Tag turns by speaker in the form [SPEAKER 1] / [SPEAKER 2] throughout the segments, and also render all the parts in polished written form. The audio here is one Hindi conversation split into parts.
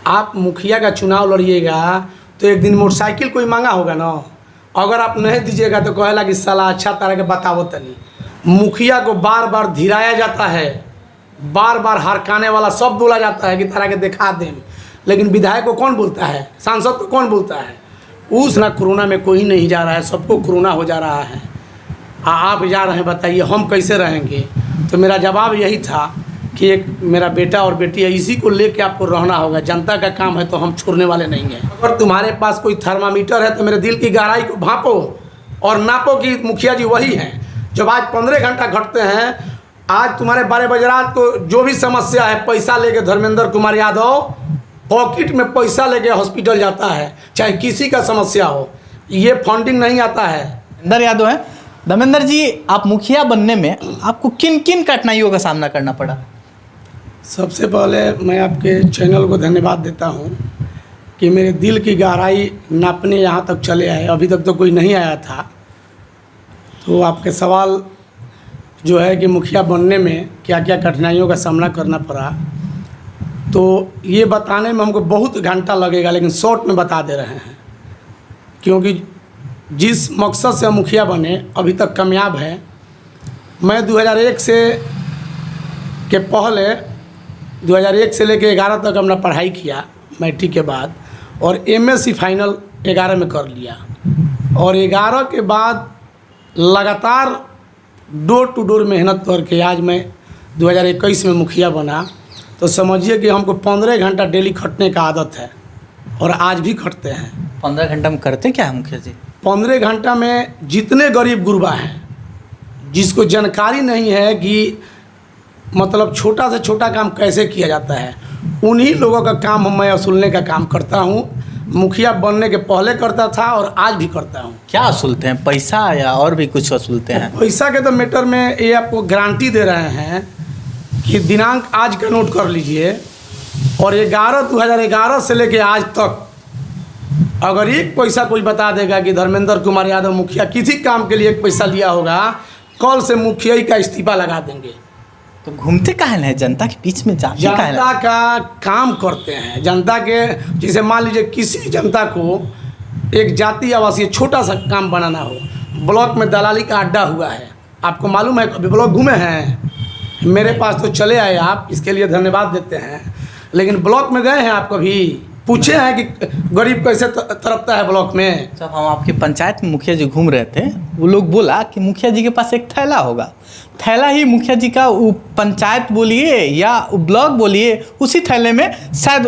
[SPEAKER 1] आप मुखिया का चुनाव लड़िएगा तो एक दिन मोटरसाइकिल कोई मांगा होगा ना, अगर आप नहीं दीजिएगा तो कहेला कि साला अच्छा तरह के बताओ तनी। मुखिया को बार बार धिराया जाता है, बार बार हरकाने वाला सब बोला जाता है कि तरह के दिखा दें, लेकिन विधायक को कौन बोलता है, सांसद को कौन बोलता है। उस ना कोरोना में कोई नहीं जा रहा है, सबको कोरोना हो जा रहा है। आप जा रहे हैं, बताइए हम कैसे रहेंगे। तो मेरा जवाब यही था कि एक मेरा बेटा और बेटी है, इसी को लेके आपको रहना होगा। जनता का काम है तो हम छोड़ने वाले नहीं हैं। अगर तुम्हारे पास कोई थर्मामीटर है तो मेरे दिल की गहराई को भांपो और नापो कि मुखिया जी वही हैं। जब आज 15 घंटा घटते हैं, आज तुम्हारे 12 बजे रात को जो भी समस्या है, पैसा लेके धर्मेंद्र कुमार यादव पॉकेट में पैसा लेके हॉस्पिटल जाता है, चाहे किसी का समस्या हो, ये फंडिंग नहीं आता है।
[SPEAKER 2] धर्मेंद्र यादव है। धर्मेंद्र जी, आप मुखिया बनने में आपको किन किन कठिनाइयों का सामना करना पड़ा?
[SPEAKER 1] सबसे पहले मैं आपके चैनल को धन्यवाद देता हूँ कि मेरे दिल की गहराई नापने यहाँ तक चले आए। अभी तक तो कोई नहीं आया था। तो आपके सवाल जो है कि मुखिया बनने में क्या क्या कठिनाइयों का सामना करना पड़ा, तो ये बताने में हमको बहुत घंटा लगेगा, लेकिन शॉर्ट में बता दे रहे हैं। क्योंकि जिस मकसद से हम मुखिया बने अभी तक कामयाब है। मैं 2001 से के पहले 2001 से लेकर 11 तक अपना पढ़ाई किया मैट्रिक के बाद, और एमएससी फाइनल 11 में कर लिया। और 11 के बाद लगातार डोर टू डोर मेहनत करके आज मैं 2021 में मुखिया बना। तो समझिए कि हमको 15 घंटा डेली खटने का आदत है और आज भी खटते हैं।
[SPEAKER 2] 15 घंटा में करते क्या है मुखिया जी? 15
[SPEAKER 1] घंटा में जितने गरीब गुरबा हैं, जिसको जानकारी नहीं है कि मतलब छोटा से छोटा काम कैसे किया जाता है, उन्हीं लोगों का काम मैं वसूलने का काम करता हूँ। मुखिया बनने के पहले करता था और आज भी करता हूँ।
[SPEAKER 2] क्या वसूलते हैं, पैसा या और भी कुछ वसूलते हैं?
[SPEAKER 1] पैसा के तो मैटर में ये आपको गारंटी दे रहे हैं कि दिनांक आज का नोट कर लीजिए, और 2011 से लेके आज तक अगर एक पैसा कोई बता देगा कि धर्मेंद्र कुमार यादव मुखिया किसी काम के लिए एक पैसा लिया होगा, कल से मुखिया ही का इस्तीफा लगा देंगे।
[SPEAKER 2] तो घूमते काहे हैं जनता के बीच में, जाते काहे हैं?
[SPEAKER 1] जनता का काम करते हैं। जनता के, जैसे मान लीजिए किसी जनता को एक जाति आवासीय छोटा सा काम बनाना हो, ब्लॉक में दलाली का अड्डा हुआ है, आपको मालूम है? कभी ब्लॉक घूमे हैं? मेरे पास तो चले आए आप, इसके लिए धन्यवाद देते हैं। लेकिन ब्लॉक में गए हैं आप कभी? पूछे हैं कि गरीब कैसे तड़पता है ब्लॉक में?
[SPEAKER 2] जब हम आपके पंचायत में मुखिया जी घूम रहे थे, वो लोग बोला कि मुखिया जी के पास एक थैला होगा, थैला ही मुखिया जी का, वो पंचायत बोलिए या ब्लॉक बोलिए, उसी थैले में शायद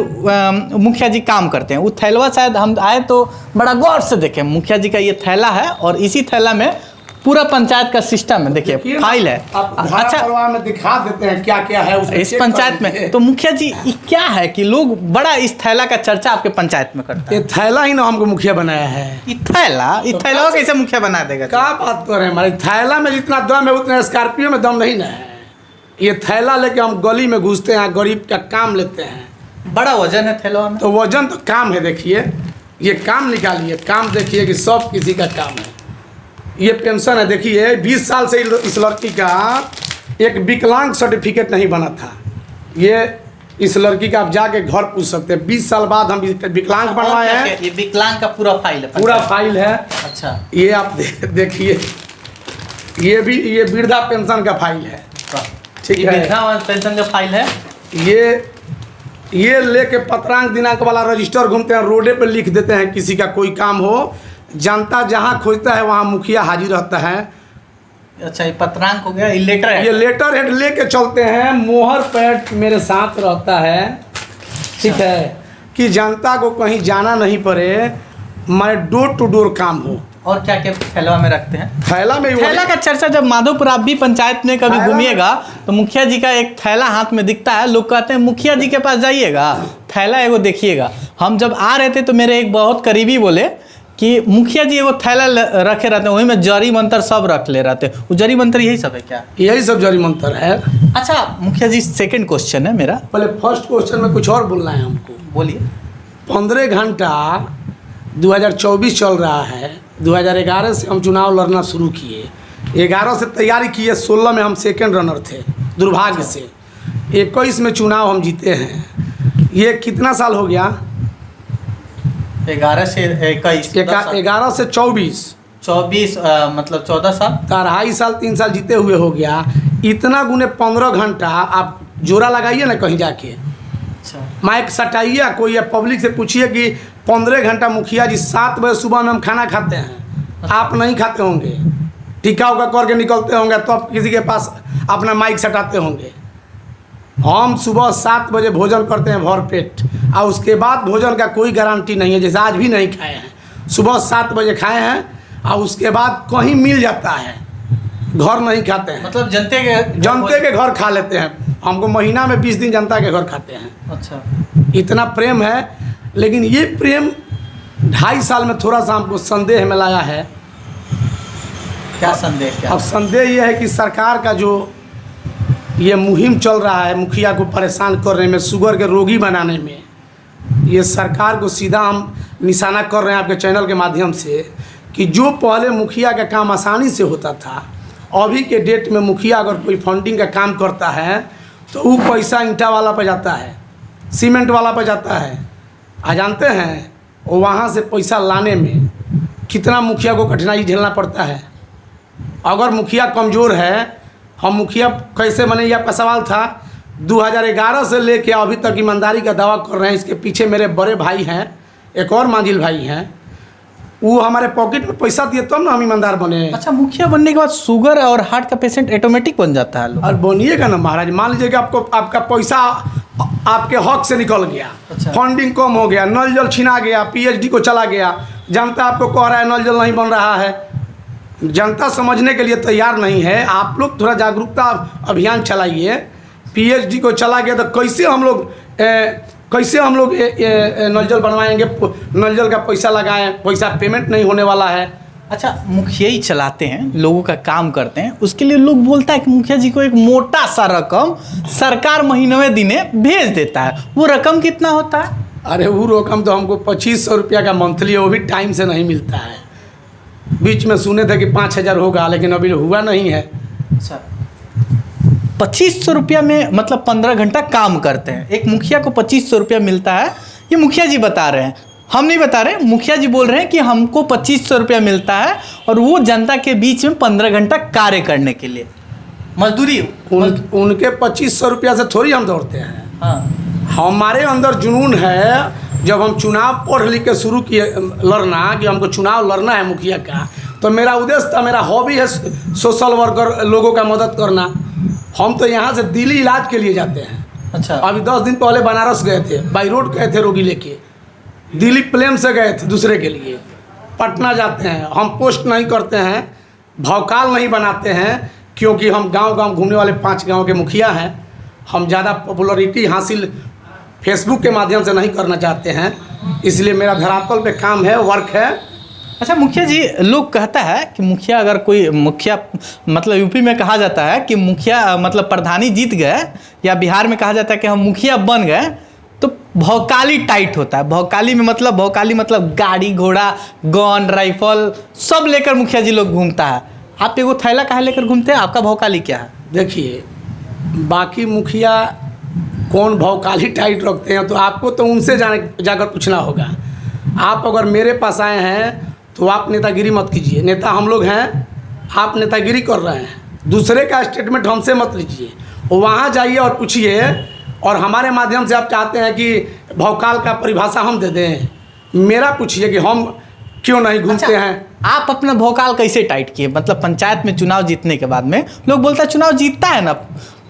[SPEAKER 2] मुखिया जी काम करते हैं। वो थैलवा शायद हम आए तो बड़ा गौर से देखें, मुखिया जी का ये थैला है और इसी थैला में पूरा पंचायत का सिस्टम है। देखिए फाइल है।
[SPEAKER 1] अच्छा, में दिखा देते हैं क्या क्या है
[SPEAKER 2] इस पंचायत में। तो मुखिया जी ये क्या है कि लोग बड़ा इस थैला का चर्चा आपके पंचायत में करते हैं?
[SPEAKER 1] ये थैला ही ना हमको मुखिया बनाया है।
[SPEAKER 2] ये थैला कैसे मुखिया बना देगा?
[SPEAKER 1] क्या बात कर रहे हैं? हमारे थैला में जितना दम है उतना स्कॉर्पियो में दम नहीं ना है। ये थैला लेके हम गली में घुसते हैं, गरीब का काम लेते हैं।
[SPEAKER 2] बड़ा वजन है थैला में।
[SPEAKER 1] तो वजन तो काम है। देखिए ये काम निकालिए, काम देखिए कि सब किसी का काम है। ये पेंशन है, देखिए 20 साल से इस लड़की का एक विकलांग सर्टिफिकेट नहीं बना था। ये इस लड़की का आप जाके घर पूछ सकते हैं। 20 साल बाद हम विकलांग बनवाए हैं।
[SPEAKER 2] ये विकलांग का पूरा फाइल है?
[SPEAKER 1] पूरा फाइल है।
[SPEAKER 2] अच्छा,
[SPEAKER 1] ये आप देखिए, ये भी ये वृद्धा पेंशन का फाइल है।
[SPEAKER 2] ठीक है, वृद्धा पेंशन का फाइल है।
[SPEAKER 1] ये लेके पत्रांक दिनांक वाला रजिस्टर घूमते हैं, रोडे पे लिख देते हैं किसी का कोई काम हो। जनता जहाँ खोजता है वहाँ मुखिया हाजिर रहता है।
[SPEAKER 2] अच्छा, ये पत्रांक हो गया। ये लेटर है,
[SPEAKER 1] ये लेटर हेड लेके चलते हैं, मोहर पैड मेरे साथ रहता है। ठीक है, कि जनता को कहीं जाना नहीं पड़े, हमारे डोर टू डोर काम हो।
[SPEAKER 2] और क्या क्या थैला में रखते हैं?
[SPEAKER 1] थैला
[SPEAKER 2] का चर्चा जब माधोपुर आप भी पंचायत में कभी घूमिएगा तो मुखिया जी का एक थैला हाथ में दिखता है। लोग कहते हैं मुखिया जी के पास जाइएगा, थैला एगो देखिएगा। हम जब आ रहे थे तो मेरे एक बहुत करीबी बोले कि मुखिया जी वो थैला रखे रहते हैं, वही में जरी मंत्र सब रख ले रहते हैं। वो जरी मंत्र यही सब है क्या?
[SPEAKER 1] यही सब जरी मंत्र है।
[SPEAKER 2] अच्छा मुखिया जी, सेकंड क्वेश्चन है मेरा।
[SPEAKER 1] पहले फर्स्ट क्वेश्चन में कुछ और बोलना है हमको।
[SPEAKER 2] बोलिए।
[SPEAKER 1] 15 घंटा 2024 चल रहा है। 2011 से हम चुनाव लड़ना शुरू किए, 11 से तैयारी किए, 16 में हम सेकंड रनर थे दुर्भाग्य से। 21 में चुनाव हम जीते हैं। ये कितना साल हो गया?
[SPEAKER 2] 11 से 21
[SPEAKER 1] 11 से 24
[SPEAKER 2] मतलब 14 साल।
[SPEAKER 1] 2.5 साल 3 साल जीते हुए हो गया। इतना गुने 15 घंटा आप जोड़ा लगाइए ना कहीं जाके,
[SPEAKER 2] अच्छा,
[SPEAKER 1] माइक सटाइए, कोई पब्लिक से पूछिए कि 15 घंटा मुखिया जी 7 बजे सुबह में हम खाना खाते हैं, आप नहीं खाते होंगे, टिक्का उका करके निकलते होंगे, तो आप किसी के पास अपना माइक सटाते होंगे। हम सुबह 7 बजे भोजन करते हैं भर पेट, और उसके बाद भोजन का कोई गारंटी नहीं है, जैसे आज भी नहीं खाए हैं। सुबह 7 बजे खाए हैं और उसके बाद कहीं मिल जाता है, घर नहीं खाते हैं।
[SPEAKER 2] मतलब जनते के
[SPEAKER 1] घर खा लेते हैं। हमको महीना में 20 दिन जनता के घर खाते हैं।
[SPEAKER 2] अच्छा,
[SPEAKER 1] इतना प्रेम है। लेकिन ये प्रेम 2.5 साल में थोड़ा सा हमको संदेह में लाया है।
[SPEAKER 2] क्या संदेह? क्या
[SPEAKER 1] अब संदेह ये है कि सरकार का जो ये मुहिम चल रहा है मुखिया को परेशान करने में, शुगर के रोगी बनाने में, ये सरकार को सीधा हम निशाना कर रहे हैं आपके चैनल के माध्यम से कि जो पहले मुखिया का काम आसानी से होता था, अभी के डेट में मुखिया अगर कोई फंडिंग का काम करता है तो वो पैसा ईंटा वाला पे जाता है, सीमेंट वाला पे जाता है। जानते हैं वो वहाँ से पैसा लाने में कितना मुखिया को कठिनाई झेलना पड़ता है। अगर मुखिया कमज़ोर है, हम मुखिया कैसे बने, ये आपका सवाल था। 2011 से लेके अभी तक ईमानदारी का दावा कर रहे हैं। इसके पीछे मेरे बड़े भाई हैं, एक और मांझिल भाई हैं, वो हमारे पॉकेट में पैसा दिए तब ना हम ईमानदार बने।
[SPEAKER 2] अच्छा, मुखिया बनने के बाद शुगर और हार्ट का पेशेंट ऑटोमेटिक बन जाता है?
[SPEAKER 1] और बनिएगा ना महाराज। मान लीजिए कि आपका पैसा आपके हक से निकल गया,
[SPEAKER 2] अच्छा,
[SPEAKER 1] फंडिंग कम हो गया, नल जल छिना गया, पीएचडी को चला गया, जनता आपको कह रहा है नल जल नहीं बन रहा है, जनता समझने के लिए तैयार नहीं है। आप लोग थोड़ा जागरूकता अभियान चलाइए। पीएचडी को चला गया तो कैसे हम लोग नल जल बनवाएंगे, नल जल का पैसा लगाएं, पैसा पेमेंट नहीं होने वाला है।
[SPEAKER 2] अच्छा, मुखिया ही चलाते हैं, लोगों का काम करते हैं, उसके लिए लोग बोलता है कि मुखिया जी को एक मोटा सा रकम सरकार महीनों दिने भेज देता है। वो रकम कितना होता है?
[SPEAKER 1] अरे वो रकम तो हमको 2500 रुपया का मंथली है, वो भी टाइम से नहीं मिलता है। बीच में सुने थे कि 5000 होगा, लेकिन अभी हुआ नहीं है।
[SPEAKER 2] अच्छा, 2500 रुपया में मतलब 15 घंटा काम करते हैं, एक मुखिया को 2500 रुपया मिलता है। ये मुखिया जी बता रहे हैं, हम नहीं बता रहे। मुखिया जी बोल रहे हैं कि हमको 2500 रुपया मिलता है और वो जनता के बीच में 15 घंटा कार्य करने के लिए मजदूरी।
[SPEAKER 1] उनके 2500 रुपया से थोड़ी हम दौड़ते हैं।
[SPEAKER 2] हाँ,
[SPEAKER 1] हमारे अंदर जुनून है। जब हम चुनाव पढ़ लिख के शुरू किए लड़ना, कि हमको चुनाव लड़ना है मुखिया का, तो मेरा उद्देश्य था, मेरा हॉबी है सोशल वर्कर, लोगों का मदद करना। हम तो यहाँ से दिल्ली इलाज के लिए जाते हैं।
[SPEAKER 2] अच्छा,
[SPEAKER 1] अभी 10 दिन पहले बनारस गए थे, बाई रोड गए थे रोगी लेके, दिल्ली प्लेन से गए थे दूसरे के लिए। पटना जाते हैं। हम पोस्ट नहीं करते हैं, भौकाल नहीं बनाते हैं, क्योंकि हम गांव-गांव घूमने वाले 5 गांव के मुखिया हैं। हम ज़्यादा पॉपुलरिटी हासिल फेसबुक के माध्यम से नहीं करना चाहते हैं, इसलिए मेरा धरातल पे काम है, वर्क है।
[SPEAKER 2] अच्छा मुखिया जी, लोग कहता है कि मुखिया अगर कोई मुखिया मतलब यूपी में कहा जाता है कि मुखिया मतलब प्रधानी जीत गए, या बिहार में कहा जाता है कि हम मुखिया बन गए, तो भौकाली टाइट होता है। भौकाली मतलब गाड़ी घोड़ा गन राइफल सब लेकर मुखिया जी लोग घूमता है। आप एगो थैला काहे लेकर घूमते हैं? आपका भौकाली क्या है?
[SPEAKER 1] देखिए, बाकी मुखिया कौन भौकाली टाइट रखते हैं तो आपको तो उनसे जाकर पूछना होगा। आप अगर मेरे पास आए हैं तो आप नेतागिरी मत कीजिए। नेता हम लोग हैं, आप नेतागिरी कर रहे हैं। दूसरे का स्टेटमेंट हमसे मत लीजिए, वहाँ जाइए और पूछिए। और हमारे माध्यम से आप चाहते हैं कि भौकाल का परिभाषा हम दे दें, मेरा पूछिए कि हम क्यों नहीं घूमते हैं।
[SPEAKER 2] आप अपना भौकाल कैसे टाइट किए? मतलब पंचायत में चुनाव जीतने के बाद में लोग बोलता है चुनाव जीतता है ना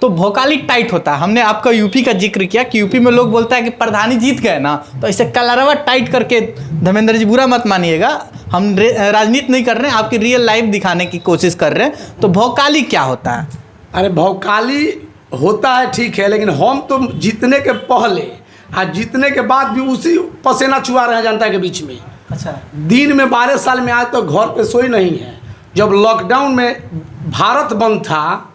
[SPEAKER 2] तो भौकाली टाइट होता है। हमने आपका यूपी का जिक्र किया कि यूपी में लोग बोलता है कि प्रधानी जीत गए ना तो ऐसे कलरवा टाइट करके, धर्मेंद्र जी बुरा मत मानिएगा, हम राजनीति नहीं कर रहे हैं, आपकी रियल लाइफ दिखाने की कोशिश कर रहे हैं। तो भौकाली क्या होता है?
[SPEAKER 1] अरे भौकाली होता है ठीक है, लेकिन हम तो जीतने के पहले और जीतने के बाद भी उसी पसीना चुआ रहे हैं जनता के बीच में।
[SPEAKER 2] अच्छा,
[SPEAKER 1] दिन में 12 साल में आज तो घर पे सोई नहीं है। जब लॉकडाउन में भारत बंद था,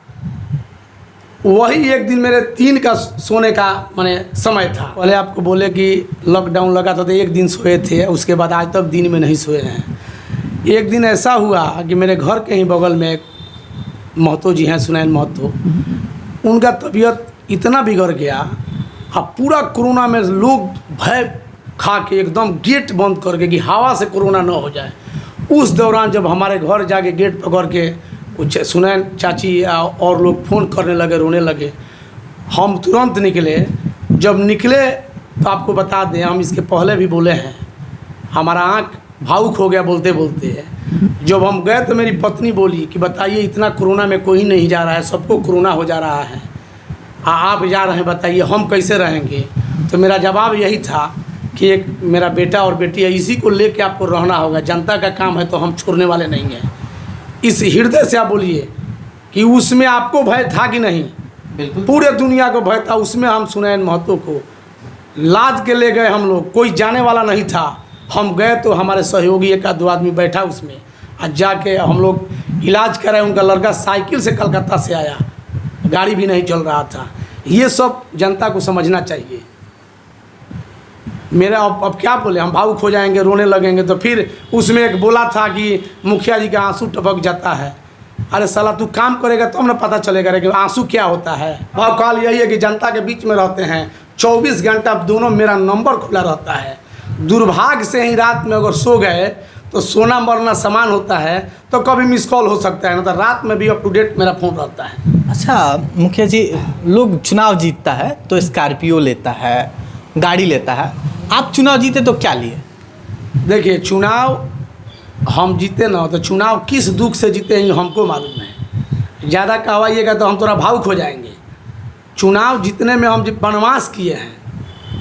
[SPEAKER 1] वही एक दिन मेरे 3 का सोने का माने समय था। पहले आपको बोले कि लॉकडाउन लगा था तो एक दिन सोए थे, उसके बाद आज तक दिन में नहीं सोए हैं। एक दिन ऐसा हुआ कि मेरे घर के ही बगल में एक महतो जी हैं, सुनैन महतो, उनका तबीयत इतना बिगड़ गया अब पूरा कोरोना में लोग भय खा के एकदम गेट बंद करके कि हवा से कोरोना न हो जाए। उस दौरान जब हमारे घर जाके गेट पकड़ के कुछ सुनैन चाची और लोग फ़ोन करने लगे, रोने लगे, हम तुरंत निकले। जब निकले तो आपको बता दें, हम इसके पहले भी बोले हैं, हमारा आँख भावुक हो गया बोलते बोलते। जब हम गए तो मेरी पत्नी बोली कि बताइए इतना कोरोना में कोई नहीं जा रहा है, सबको कोरोना हो जा रहा है, आप जा रहे हैं, बताइए हम कैसे रहेंगे। तो मेरा जवाब यही था कि एक मेरा बेटा और बेटी है, इसी को लेके आपको रहना होगा, जनता का काम है तो हम छोड़ने वाले नहीं हैं। इस हृदय से आप बोलिए कि उसमें आपको भय था कि नहीं?
[SPEAKER 2] बिल्कुल,
[SPEAKER 1] पूरे दुनिया को भय था। उसमें हम सुनैन महतो को लाद के ले गए हम लोग, कोई जाने वाला नहीं था। हम गए तो हमारे सहयोगी एक आध दो आदमी बैठा उसमें, आज जाके हम लोग इलाज कराए। उनका लड़का साइकिल से कलकत्ता से आया, गाड़ी भी नहीं चल रहा था। ये सब जनता को समझना चाहिए। मेरा अब क्या बोले, हम भावुक हो जाएंगे, रोने लगेंगे। तो फिर उसमें एक बोला था कि मुखिया जी का आंसू टपक जाता है। अरे साला तू काम करेगा तो हम ना पता चलेगा रे कि आंसू क्या होता है। भाव काल यही है कि जनता के बीच में रहते हैं, 24 घंटा दोनों मेरा नंबर खुला रहता है। दुर्भाग्य से ही रात में अगर सो गए तो सोना मरना समान होता है, तो कभी मिस कॉल हो सकता है, ना तो रात में भी अप टू डेट मेरा फ़ोन रहता है।
[SPEAKER 2] अच्छा मुखिया जी, लोग चुनाव जीतता है तो स्कॉर्पियो लेता है, गाड़ी लेता है, आप चुनाव जीते तो क्या लिए?
[SPEAKER 1] देखिए, चुनाव हम जीते ना तो चुनाव किस दुख से जीते हैं हमको मालूम है। ज़्यादा कहवाइएगा तो हम थोड़ा भावुक हो जाएंगे। चुनाव जीतने में हम वनवास किए हैं।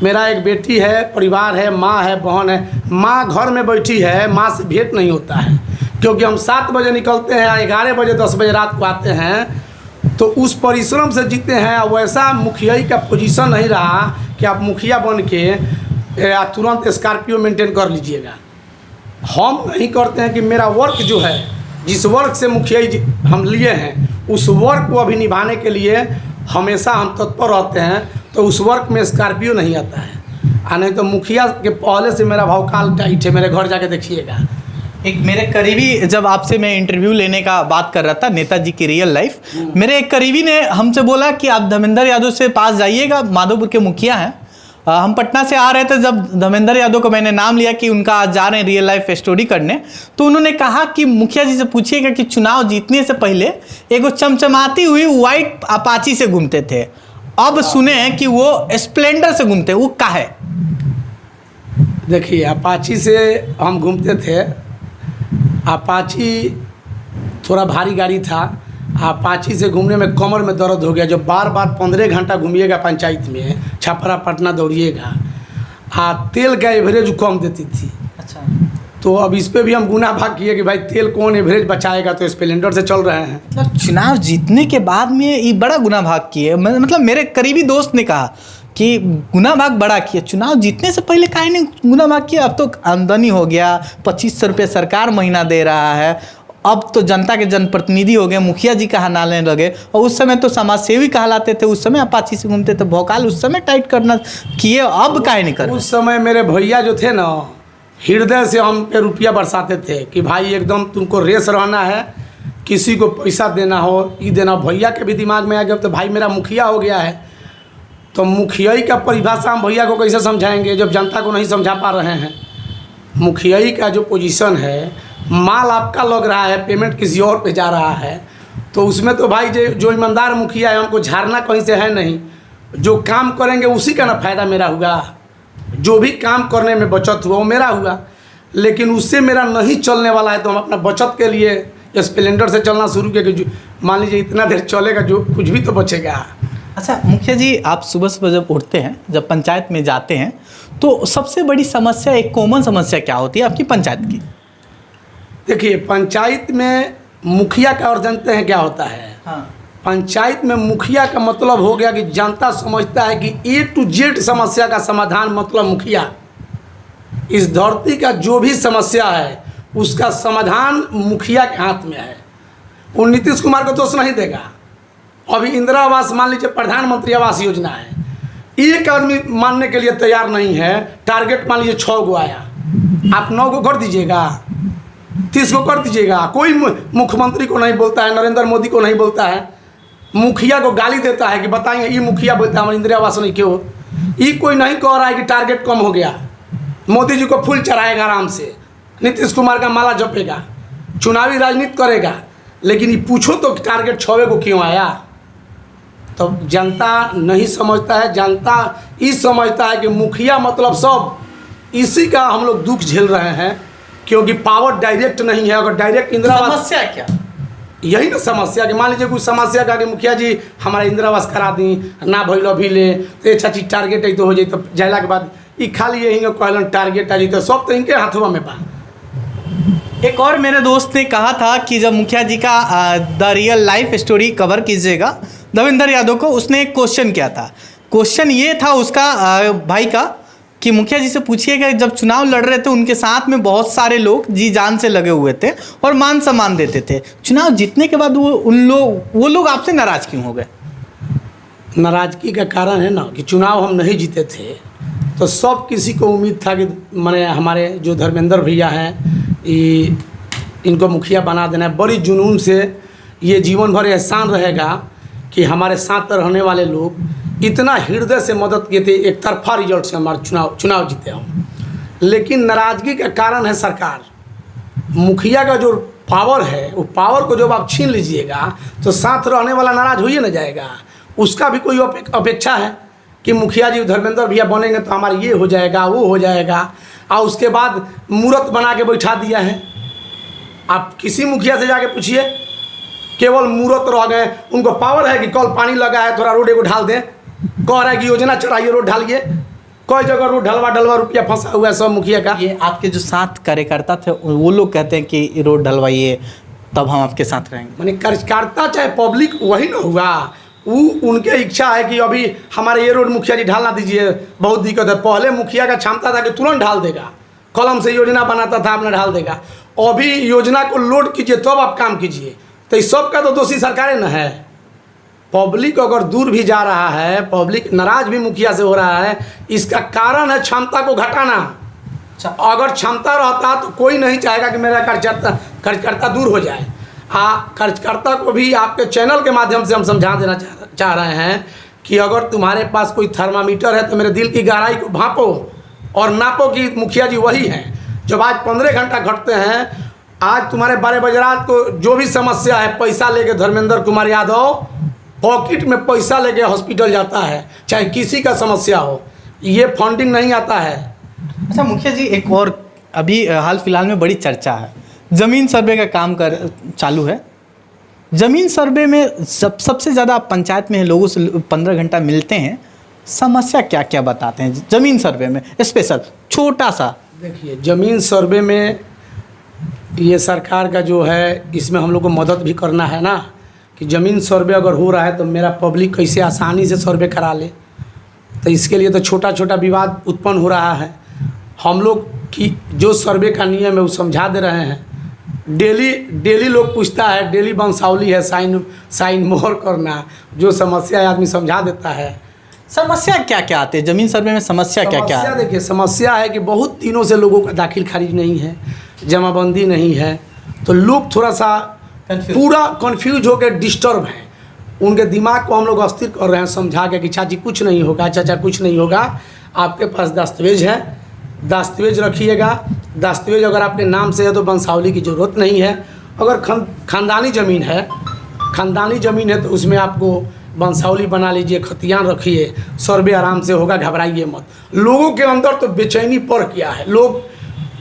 [SPEAKER 1] मेरा एक बेटी है, परिवार है, माँ है, बहन है। माँ घर में बैठी है, माँ से भेंट नहीं होता है, क्योंकि हम 7 बजे निकलते हैं, 11 बजे 10 बजे रात को आते हैं। तो उस परिश्रम से जीते हैं। वैसा मुखिया का पोजीशन नहीं रहा कि आप मुखिया बन के तुरंत स्कॉर्पियो मेंटेन कर लीजिएगा। हम नहीं करते हैं कि मेरा वर्क जो है, जिस वर्क से मुखिया हम लिए हैं, उस वर्क को अभी निभाने के लिए हमेशा हम तत्पर रहते हैं। तो उस वर्क में स्कॉर्पियो नहीं आता है। नहीं तो मुखिया के पहले से मेरा भावकाल टाइट है, मेरे घर जाके देखिएगा।
[SPEAKER 2] एक मेरे करीबी, जब आपसे मैं इंटरव्यू लेने का बात कर रहा था नेताजी की रियल लाइफ, मेरे एक करीबी ने हमसे बोला कि आप धर्मेंद्र यादव से पास जाइएगा, माधोपुर के मुखिया हैं। हम पटना से आ रहे थे, जब धर्मेंद्र यादव को मैंने नाम लिया कि उनका आज जा रहे हैं रियल लाइफ स्टोरी करने, तो उन्होंने कहा कि मुखिया जी से पूछिएगा कि चुनाव जीतने से पहले एक चमचमाती हुई वाइट अपाची से घूमते थे, अब सुने कि वो स्प्लेंडर से घूमते, वो क्या है?
[SPEAKER 1] देखिए, अपाची से हम घूमते थे। अपाची थोड़ा भारी गाड़ी था। अपाची से घूमने में कमर में दर्द हो गया। जब बार बार 15 घंटा घूमिएगा पंचायत में, छपरा पटना दौड़िएगा, तेल का एवरेज कम देती थी।
[SPEAKER 2] अच्छा,
[SPEAKER 1] तो अब इस पे भी हम गुना भाग किए कि भाई तेल कौन एवरेज बचाएगा, तो स्प्लेंडर से चल रहे हैं।
[SPEAKER 2] मतलब चुनाव जीतने के बाद में ये बड़ा गुना भाग किए। मतलब मेरे करीबी दोस्त ने कहा कि गुना भाग बड़ा किया, चुनाव जीतने से पहले काहे नहीं गुना भाग किया? अब तो आमदनी हो गया, 2500 रुपये सरकार महीना दे रहा है, अब तो जनता के जनप्रतिनिधि हो गए, मुखिया जी कहलाने लगे। और उस समय तो समाज सेवी कहलाते थे, उस समय अपाची से घूमते थे, भौकाल उस समय टाइट करना किए, अब काहे नहीं कर?
[SPEAKER 1] उस समय मेरे भैया जो थे ना, हृदय से हम पे रुपया बरसाते थे कि भाई एकदम तुमको रेस रहना है, किसी को पैसा देना हो, ये देना। भैया के भी दिमाग में आ गया तो भाई मेरा मुखिया हो गया है, तो मुखियाई का परिभाषा हम भैया को कैसे समझाएंगे जब जनता को नहीं समझा पा रहे हैं। मुखियाई का जो पोजीशन है, माल आपका लग रहा है, पेमेंट किसी और पे जा रहा है, तो उसमें तो भाई जो ईमानदार मुखिया है, हमको झाड़ना कहीं से है नहीं। जो काम करेंगे उसी का ना फायदा मेरा होगा, जो भी काम करने में बचत हुआ वो मेरा हुआ। लेकिन उससे मेरा नहीं चलने वाला है, तो हम अपना बचत के लिए स्प्लेंडर से चलना शुरू किया कि मान लीजिए इतना देर चलेगा, जो कुछ भी तो बचेगा।
[SPEAKER 2] अच्छा मुखिया जी, आप सुबह सुबह जब उठते हैं, जब पंचायत में जाते हैं, तो सबसे बड़ी समस्या, एक कॉमन समस्या क्या होती है आपकी पंचायत की?
[SPEAKER 1] देखिए, पंचायत में मुखिया का और जानते हैं क्या होता है?
[SPEAKER 2] हाँ।
[SPEAKER 1] पंचायत में मुखिया का मतलब हो गया कि जनता समझता है कि A to Z समस्या का समाधान मतलब मुखिया। इस धरती का जो भी समस्या है उसका समाधान मुखिया के हाथ में है। वो नीतीश कुमार को दोष नहीं देगा। अभी इंदिरा आवास मान लीजिए, प्रधानमंत्री आवास योजना है, एक आदमी मानने के लिए तैयार नहीं है। टारगेट मान लीजिए 6 गो आया, आप 9 गो कर दीजिएगा, 30 को कर दीजिएगा। कोई मुख्यमंत्री को नहीं बोलता है, नरेंद्र मोदी को नहीं बोलता है, मुखिया को गाली देता है कि बताएंगे ये मुखिया बोलता है हमारे इंदिरा आवास नहीं क्यों। ये कोई नहीं कह रहा है कि टारगेट कम हो गया, मोदी जी को फूल चढ़ाएगा आराम से, नीतीश कुमार का माला जपेगा, चुनावी राजनीति करेगा, लेकिन ये पूछो तो टारगेट 6 को क्यों आया? तो जनता नहीं समझता है, जनता ये समझता है कि मुखिया मतलब सब, इसी का हम लोग दुख झेल रहे हैं, क्योंकि पावर डायरेक्ट नहीं है। अगर डायरेक्ट इंदिरा आवास,
[SPEAKER 2] समस्या क्या?
[SPEAKER 1] यही ना समस्या कि मान लीजिए कुछ समस्या का कि मुखिया जी हमारा इंदिरा आवास करा दी ना भैल अभी ले, तो अच्छा चीज टारगेट है तो हो जाए, तो जाइला के बाद ये खाली यही कहलन टारगेट आ जी, तो सब तो इनके हाथों में बा।
[SPEAKER 2] एक और मेरे दोस्त ने कहा था कि जब मुखिया जी का the real life story cover कीजिएगा देवेंद्र यादव को, उसने एक क्वेश्चन किया था। क्वेश्चन ये था उसका भाई का कि मुखिया जी से पूछिएगा जब चुनाव लड़ रहे थे उनके साथ में बहुत सारे लोग जी जान से लगे हुए थे और मान सम्मान देते थे, चुनाव जीतने के बाद वो लोग आपसे नाराज क्यों हो गए?
[SPEAKER 1] नाराजगी का कारण है ना कि चुनाव हम नहीं जीते थे, तो सब किसी को उम्मीद था कि मैंने हमारे जो धर्मेंद्र भैया हैं इनको मुखिया बना देना है। बड़ी जुनून से ये जीवन भर एहसान रहेगा कि हमारे साथ रहने वाले लोग इतना हृदय से मदद किए थे, एक तरफा रिजल्ट से हमारे चुनाव जीते हम। लेकिन नाराज़गी का कारण है सरकार। मुखिया का जो पावर है वो पावर को जब आप छीन लीजिएगा तो साथ रहने वाला नाराज़ हो ही ना जाएगा। उसका भी कोई अपेक्षा है कि मुखिया जी धर्मेंद्र भैया बनेंगे तो हमारा ये हो जाएगा वो हो जाएगा, और उसके बाद मूर्त बना के बैठा दिया है। आप किसी मुखिया से जाके पूछिए, केवल मूर्त रह गए। उनको पावर है कि कल पानी लगा है थोड़ा रोड को ढाल दें, कह रहा है कि योजना चढ़ाइए रोड ढालिए, कोई जगह रोड ढलवा रुपया फंसा हुआ है सब मुखिया का।
[SPEAKER 2] ये आपके जो साथ कार्यकर्ता थे वो लोग कहते हैं कि रोड ढलवाइए तब हम आपके साथ रहेंगे।
[SPEAKER 1] माने कार्यकर्ता चाहे पब्लिक वही ना हुआ, वो उनके इच्छा है कि अभी हमारे ये रोड मुखिया जी ढालना दीजिए, बहुत दिक्कत है। पहले मुखिया का क्षमता था कि तुरंत ढाल देगा, कलम से योजना बनाता था अपना ढाल देगा। अभी योजना को लोड कीजिए तब आप काम कीजिए, तो इस सब का तो दोषी सरकारें न है। पब्लिक अगर दूर भी जा रहा है, पब्लिक नाराज भी मुखिया से हो रहा है, इसका कारण है क्षमता को घटाना। अगर क्षमता रहता तो कोई नहीं चाहेगा कि मेरा कार्यकर्ता दूर हो जाए। कार्यकर्ता को भी आपके चैनल के माध्यम से हम समझा देना चाह रहे हैं कि अगर तुम्हारे पास कोई थर्मामीटर है तो मेरे दिल की गहराई को भांपो और नापो कि मुखिया जी वही हैं। जब आज 15 घंटा घटते हैं, आज तुम्हारे 12 बजे रात को जो भी समस्या है, पैसा लेके धर्मेंद्र कुमार यादव पॉकेट में पैसा लेके हॉस्पिटल जाता है, चाहे किसी का समस्या हो, ये फंडिंग नहीं आता है।
[SPEAKER 2] अच्छा मुखिया जी, एक और अभी हाल फिलहाल में बड़ी चर्चा है, ज़मीन सर्वे का काम चालू है। ज़मीन सर्वे में सबसे ज़्यादा पंचायत में लोगों से 15 घंटा मिलते हैं, समस्या क्या क्या बताते हैं ज़मीन सर्वे में? स्पेशल छोटा सा
[SPEAKER 1] देखिए, ज़मीन सर्वे में ये सरकार का जो है, इसमें हम लोग को मदद भी करना है ना कि ज़मीन सर्वे अगर हो रहा है तो मेरा पब्लिक कैसे आसानी से सर्वे करा ले। तो इसके लिए तो छोटा छोटा विवाद उत्पन्न हो रहा है। हम लोग की जो सर्वे का नियम है वो समझा दे रहे हैं। डेली लोग पूछता है, डेली वंशावली है, साइन मोहर करना, जो समस्या है आदमी समझा देता है।
[SPEAKER 2] समस्या क्या क्या आती है ज़मीन सर्वे में? समस्या क्या क्या है?
[SPEAKER 1] देखिए, समस्या है कि बहुत दिनों से लोगों का दाखिल खारिज नहीं है, जमाबंदी नहीं है, तो लोग थोड़ा सा पूरा कन्फ्यूज होकर डिस्टर्ब हैं। उनके दिमाग को हम लोग अस्थिर कर रहे हैं समझा के कि चाची कुछ नहीं होगा, चाचा कुछ नहीं होगा, आपके पास दस्तावेज है, दस्तावेज रखिएगा। दस्तावेज अगर आपके नाम से है तो वंशावली की ज़रूरत नहीं है। अगर खानदानी ज़मीन है तो उसमें आपको वंशावली बना लीजिए, खतियान रखिए, सर्वे आराम से होगा, घबराइए मत। लोगों के अंदर तो बेचैनी पड़ गया है, लोग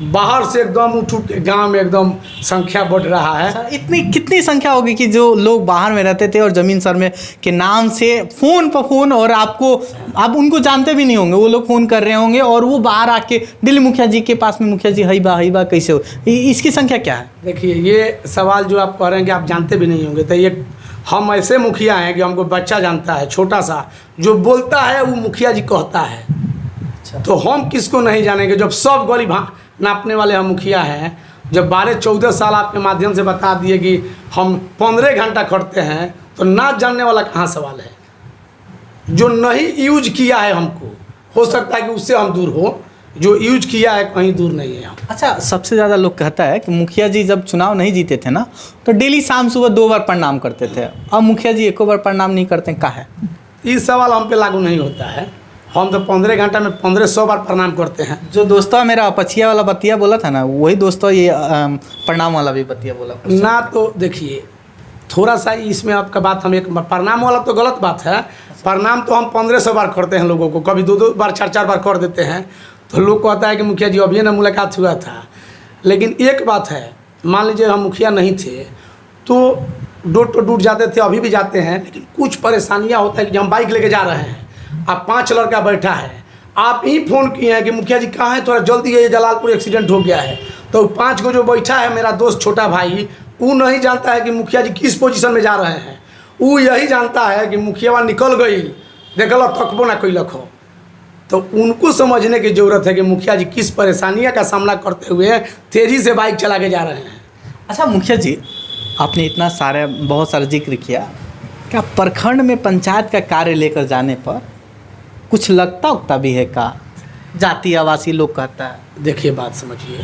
[SPEAKER 1] बाहर से एकदम उठ के गांव में एकदम संख्या बढ़ रहा है।
[SPEAKER 2] इतनी कितनी संख्या होगी कि जो लोग बाहर में रहते थे और ज़मीन सर्वे के नाम से फ़ोन पर फ़ोन, और आप उनको जानते भी नहीं होंगे, वो लोग फ़ोन कर रहे होंगे और वो बाहर आके दिल्ली मुखिया जी के पास में, मुखिया जी हई बा कैसे हो, इसकी संख्या क्या है?
[SPEAKER 1] देखिए, ये सवाल जो आप कह रहे हैं कि आप जानते भी नहीं होंगे, तो ये हम ऐसे मुखिया हैं कि हमको बच्चा जानता है, छोटा सा, जो बोलता है वो मुखिया जी कहता है। तो हम किसको नहीं जानेंगे जब सब गली नापने वाले हम मुखिया हैं। जब 12-14 साल आपके माध्यम से बता दिए कि हम 15 घंटा खटते हैं, तो ना जानने वाला कहाँ सवाल है। जो नहीं यूज किया है, हमको हो सकता है कि उससे हम दूर हो, जो यूज किया है कहीं दूर नहीं है हम।
[SPEAKER 2] अच्छा, सबसे ज़्यादा लोग कहता है कि मुखिया जी जब चुनाव नहीं जीते थे ना, तो डेली शाम सुबह 2 बार प्रणाम करते थे, अब मुखिया जी 1 बार प्रणाम नहीं करते, क्या है?
[SPEAKER 1] ये सवाल हम पे लागू नहीं होता है। हम तो 15 घंटा में 1500 बार प्रणाम करते हैं।
[SPEAKER 2] जो दोस्तों मेरा पछिया वाला बतिया बोला था ना, वही दोस्तों ये प्रणाम वाला भी बतिया बोला
[SPEAKER 1] ना। तो देखिए थोड़ा सा इसमें आपका बात, हम एक प्रणाम वाला तो गलत बात है। प्रणाम तो हम 1500 बार करते हैं लोगों को, कभी 2-2 बार 4-4 बार कर देते हैं। तो लोग कहता है कि मुखिया जी अभी ना मुलाकात हुआ था। लेकिन एक बात है, मान लीजिए हम मुखिया नहीं थे तो डोर टू डोर जाते थे, अभी भी जाते हैं। लेकिन कुछ परेशानियां होता है कि हम बाइक लेके जा रहे हैं, अब 5 लड़का बैठा है, आप ही फ़ोन किए हैं कि मुखिया जी कहाँ हैं, थोड़ा जल्दी है, जलालपुर एक्सीडेंट हो गया है। तो 5 को जो बैठा है मेरा दोस्त छोटा भाई, वो नहीं जानता है कि मुखिया जी किस पोजीशन में जा रहे हैं। वो यही जानता है कि मुखिया निकल गई, देखल थकबो ना कोई लखो। तो उनको समझने की ज़रूरत है कि मुखिया जी किस परेशानियों का सामना करते हुए तेज़ी से बाइक चला के जा रहे हैं।
[SPEAKER 2] अच्छा मुखिया जी, आपने इतना सारे बहुत सारा जिक्र किया, क्या प्रखंड में पंचायत का कार्य लेकर जाने पर कुछ लगता उगता भी है का? जाति आवासी लोग कहता है।
[SPEAKER 1] देखिए बात समझिए,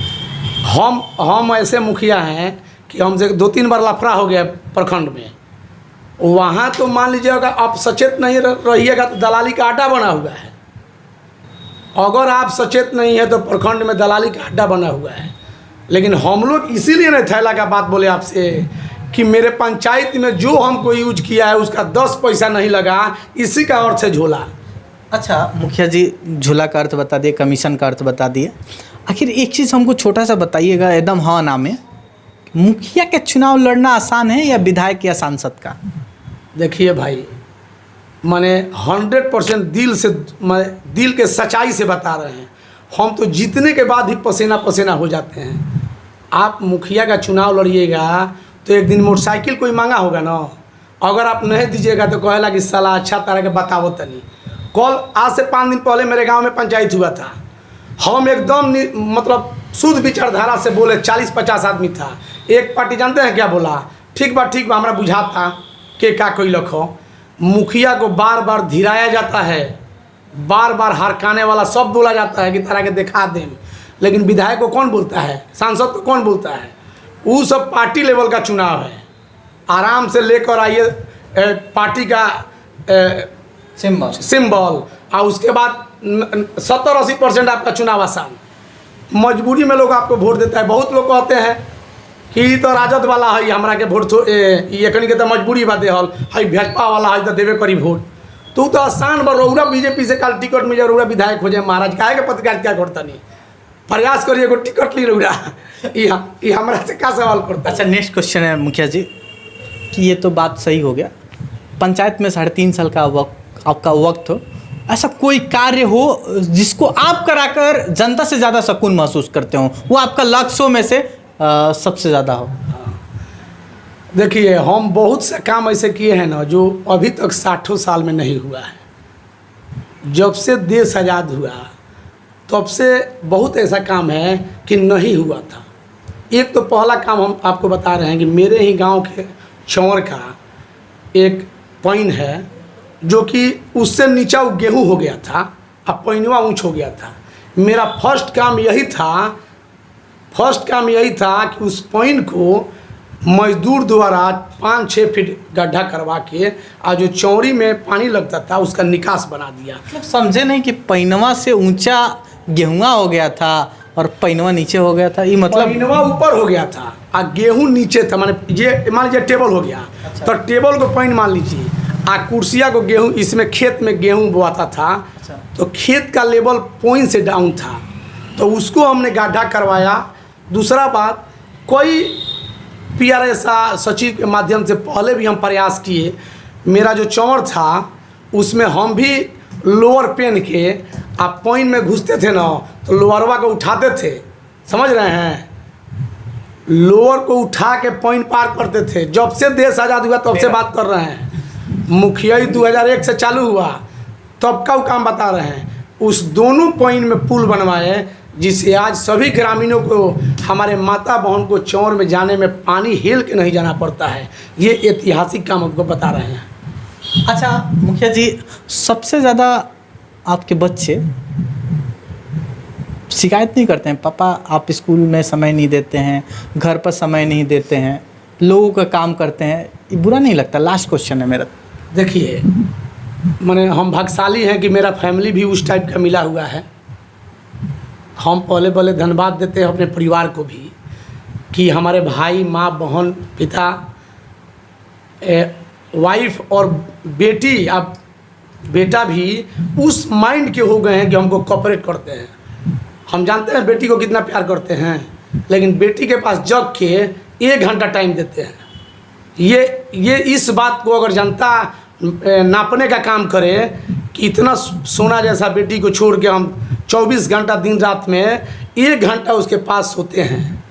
[SPEAKER 1] हम ऐसे मुखिया हैं कि हमसे 2-3 बार लफड़ा हो गया प्रखंड में। वहाँ तो मान लीजिएगा आप सचेत नहीं रहिएगा तो दलाली का अड्डा बना हुआ है। अगर आप सचेत नहीं है तो प्रखंड में दलाली का अड्डा बना हुआ है। लेकिन हम लोग इसीलिए नहीं थैला का बात बोले आपसे कि मेरे पंचायत में जो हमको यूज किया है उसका 10 पैसा नहीं लगा, इसी का अर्थ है झोला।
[SPEAKER 2] अच्छा मुखिया जी, झोला का अर्थ बता दिए, कमीशन का अर्थ बता दिए। आखिर एक चीज़ हमको छोटा सा बताइएगा एकदम हाँ ना में, मुखिया के चुनाव लड़ना आसान है या विधायक या सांसद का?
[SPEAKER 1] देखिए भाई, माने 100% दिल के सच्चाई से बता रहे हैं। हम तो जीतने के बाद ही पसीना पसीना हो जाते हैं। आप मुखिया का चुनाव लड़िएगा तो एक दिन मोटरसाइकिल कोई मांगा होगा ना, अगर आप नहीं दीजिएगा तो कहेला कि साला अच्छा तरह के बताओ तनी। कल आज से 5 दिन पहले मेरे गांव में पंचायत हुआ था। हम एकदम मतलब शुद्ध विचारधारा से बोले, 40-50 आदमी था। एक पार्टी जानते हैं क्या बोला, ठीक बा हमारा बुझाता के का कोई लखो। मुखिया को बार बार धीराया जाता है, बार बार हरकाने वाला सब बोला जाता है कि तरह के दिखा दें। लेकिन विधायक को कौन बोलता है, सांसद को कौन बोलता है? वो सब पार्टी लेवल का चुनाव है। आराम से लेकर आइए पार्टी का सिंबल, और उसके बाद 70-80% आपका चुनाव आसान। मजबूरी में लोग आपको वोट देता है। बहुत लोग कहते हैं कि तो राजद वाला है, हमरा के वोट ये कहीं के तो मजबूरी बा देहल है, भाजपा वाला है तो देवे करी वोट। तो आसान बा, रौरा बीजेपी से कल टिकट मिले, रौरा विधायक हो जाए। महाराज काहे के पत्रकारिता करता नहीं, प्रयास करिए एगो टिकट ली रौरा। ये हमरा से क्या सवाल करता?
[SPEAKER 2] अच्छा नेक्स्ट क्वेश्चन है मुखिया जी कि ये तो बात सही हो गया, पंचायत में 3.5 साल का आपका वक्त हो, ऐसा कोई कार्य हो जिसको आप कराकर जनता से ज़्यादा सुकून महसूस करते हो, वो आपका लक्ष्यों में से सबसे ज़्यादा हो?
[SPEAKER 1] देखिए हम बहुत से काम ऐसे किए हैं ना जो अभी तक 60 साल में नहीं हुआ है। जब से देश आज़ाद हुआ तब से बहुत ऐसा काम है कि नहीं हुआ था। एक तो पहला काम हम आपको बता रहे हैं कि मेरे ही गांव के चौर का एक पैन है जो कि उससे नीचा वो गेहूँ हो गया था, अब पैनवा ऊँच हो गया था। मेरा फर्स्ट काम यही था कि उस पैन को मजदूर द्वारा 5-6 फीट गड्ढा करवा के और जो चौड़ी में पानी लगता था उसका निकास बना दिया।
[SPEAKER 2] मतलब समझे नहीं कि पैनवा से ऊंचा गेहुआ हो गया था और पैनवा नीचे हो गया था, ये मतलब
[SPEAKER 1] पैनवा ऊपर हो गया था और गेहूँ नीचे था। माने ये मान लीजिए टेबल हो गया। अच्छा। तो टेबल को पैन मान लीजिए, आ कुर्सिया को गेहूँ, इसमें खेत में गेहूँ बोआता था।
[SPEAKER 2] अच्छा।
[SPEAKER 1] तो खेत का लेवल पॉइंट से डाउन था, तो उसको हमने गड्ढा करवाया। दूसरा बात, कोई PRS सचिव के माध्यम से पहले भी हम प्रयास किए। मेरा जो चौर था उसमें हम भी लोअर पेन के आप पॉइंट में घुसते थे ना, तो लोअरवा को उठाते थे, समझ रहे हैं, लोअर को उठा के पॉइंट पार करते थे। जब से देश आज़ाद हुआ तब से बात कर रहे हैं। मुखिया 2001 से चालू हुआ तब का वो काम बता रहे हैं। उस दोनों पॉइंट में पुल बनवाए जिससे आज सभी ग्रामीणों को, हमारे माता बहन को चौर में जाने में पानी हिल के नहीं जाना पड़ता है। ये ऐतिहासिक काम आपको बता रहे हैं।
[SPEAKER 2] अच्छा मुखिया जी, सबसे ज़्यादा आपके बच्चे शिकायत नहीं करते हैं, पापा आप स्कूल में समय नहीं देते हैं, घर पर समय नहीं देते हैं, लोगों का काम करते हैं, ये बुरा नहीं लगता? लास्ट क्वेश्चन है मेरा।
[SPEAKER 1] देखिए माने हम भाग्यशाली हैं कि मेरा फैमिली भी उस टाइप का मिला हुआ है। हम पहले पहले धन्यवाद देते हैं अपने परिवार को भी कि हमारे भाई, माँ, बहन, पिता, वाइफ और बेटी, अब बेटा भी उस माइंड के हो गए हैं कि हमको कोऑपरेट करते हैं। हम जानते हैं बेटी को कितना प्यार करते हैं, लेकिन बेटी के पास जग के 1 घंटा टाइम देते हैं। ये इस बात को अगर जनता नापने का काम करे कि इतना सोना जैसा बेटी को छोड़ के हम 24 घंटा दिन रात में 1 घंटा उसके पास सोते हैं,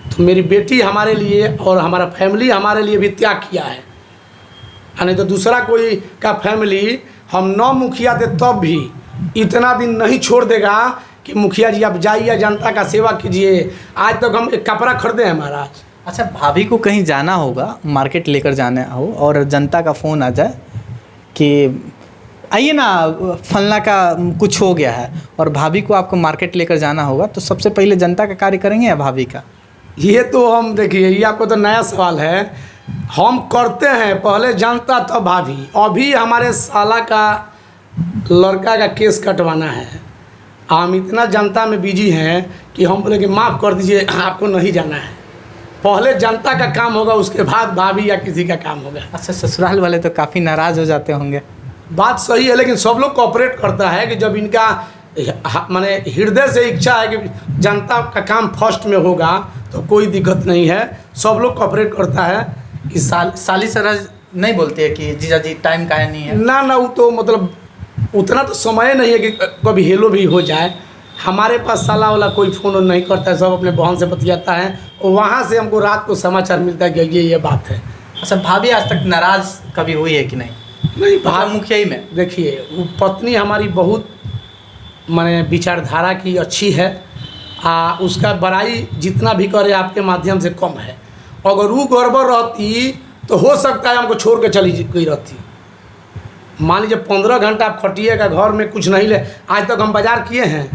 [SPEAKER 1] तो मेरी बेटी हमारे लिए और हमारा फैमिली हमारे लिए भी त्याग किया है। नहीं तो दूसरा कोई का फैमिली हम 9 मुखिया दे तब भी इतना दिन नहीं छोड़ देगा कि मुखिया जी आप जाइए, जनता का सेवा कीजिए। आज तक हम एक कपड़ा खरीदे हैं महाराज।
[SPEAKER 2] अच्छा, भाभी को कहीं जाना होगा, मार्केट लेकर जाना हो और जनता का फ़ोन आ जाए कि आइए ना फलना का कुछ हो गया है, और भाभी को आपको मार्केट लेकर जाना होगा, तो सबसे पहले जनता का कार्य करेंगे या भाभी का?
[SPEAKER 1] ये तो हम देखिए, ये आपको तो नया सवाल है। हम करते हैं पहले जनता तो भाभी। अभी हमारे साला का लड़का का केस कटवाना है, हम इतना जनता में बिजी हैं कि हम बोले कि माफ़ कर दीजिए, आपको नहीं जाना है। पहले जनता का काम होगा, उसके बाद भाभी या किसी का काम होगा।
[SPEAKER 2] अच्छा, ससुराल वाले तो काफ़ी नाराज़ हो जाते होंगे।
[SPEAKER 1] बात सही है, लेकिन सब लोग कोऑपरेट करता है कि जब इनका माने हृदय से इच्छा है कि जनता का काम फर्स्ट में होगा तो कोई दिक्कत नहीं है, सब लोग कोऑपरेट करता है।
[SPEAKER 2] इस साली सरज नहीं बोलती है कि जीजा जी टाइम का है नहीं है?
[SPEAKER 1] ना वो तो मतलब उतना तो समय नहीं है कि कभी हेलो भी हो जाए। हमारे पास साला वाला कोई फ़ोन नहीं करता है, सब अपने बहन से बतियाता है और वहाँ से हमको रात को समाचार मिलता है कि ये बात है।
[SPEAKER 2] अच्छा, भाभी आज तक नाराज़ कभी हुई है कि नहीं?
[SPEAKER 1] नहीं,
[SPEAKER 2] मुखिया ही में
[SPEAKER 1] देखिए, वो पत्नी हमारी बहुत माने विचारधारा की अच्छी है। उसका बड़ाई जितना भी करे आपके माध्यम से कम है। अगर वो गड़बड़ रहती तो हो सकता है हमको छोड़ के चली गई रहती। मान लीजिए 15 घंटा आप खटिएगा, घर में कुछ नहीं ले। आज तक हम बाजार किए हैं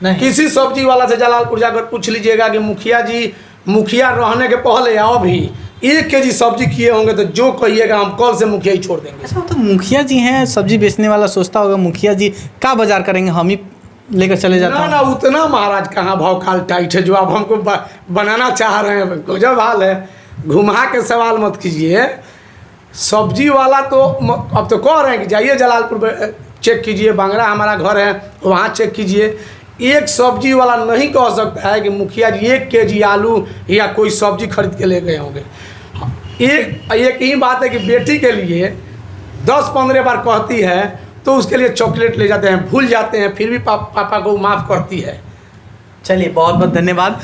[SPEAKER 2] नहीं?
[SPEAKER 1] किसी सब्जी वाला से जलालपुर जाकर पूछ लीजिएगा कि मुखिया जी, मुखिया रहने के पहले आओ भी 1 केजी सब्जी किए होंगे तो जो कहिएगा हम कल से मुखिया ही छोड़ देंगे।
[SPEAKER 2] अच्छा, तो मुखिया जी हैं, सब्जी बेचने वाला सोचता होगा मुखिया जी का बाजार करेंगे, हम ही लेकर चले जाते हैं।
[SPEAKER 1] ना उतना महाराज कहाँ भाव काल टाइट है जो आप हमको बनाना चाह रहे हैं। गजब हाल है, घुमा के सवाल मत कीजिए। सब्जी वाला तो अब तो कह रहे हैं कि जाइए जलालपुर चेक कीजिए, बांगड़ा हमारा घर है वहाँ चेक कीजिए। एक सब्जी वाला नहीं कह सकता है कि मुखिया जी 1 केजी आलू या कोई सब्जी खरीद के ले गए होंगे। एक ही बात है कि बेटी के लिए 10-15 बार कहती है तो उसके लिए चॉकलेट ले जाते हैं, भूल जाते हैं, फिर भी पापा को माफ़ करती है।
[SPEAKER 2] चलिए, बहुत बहुत धन्यवाद।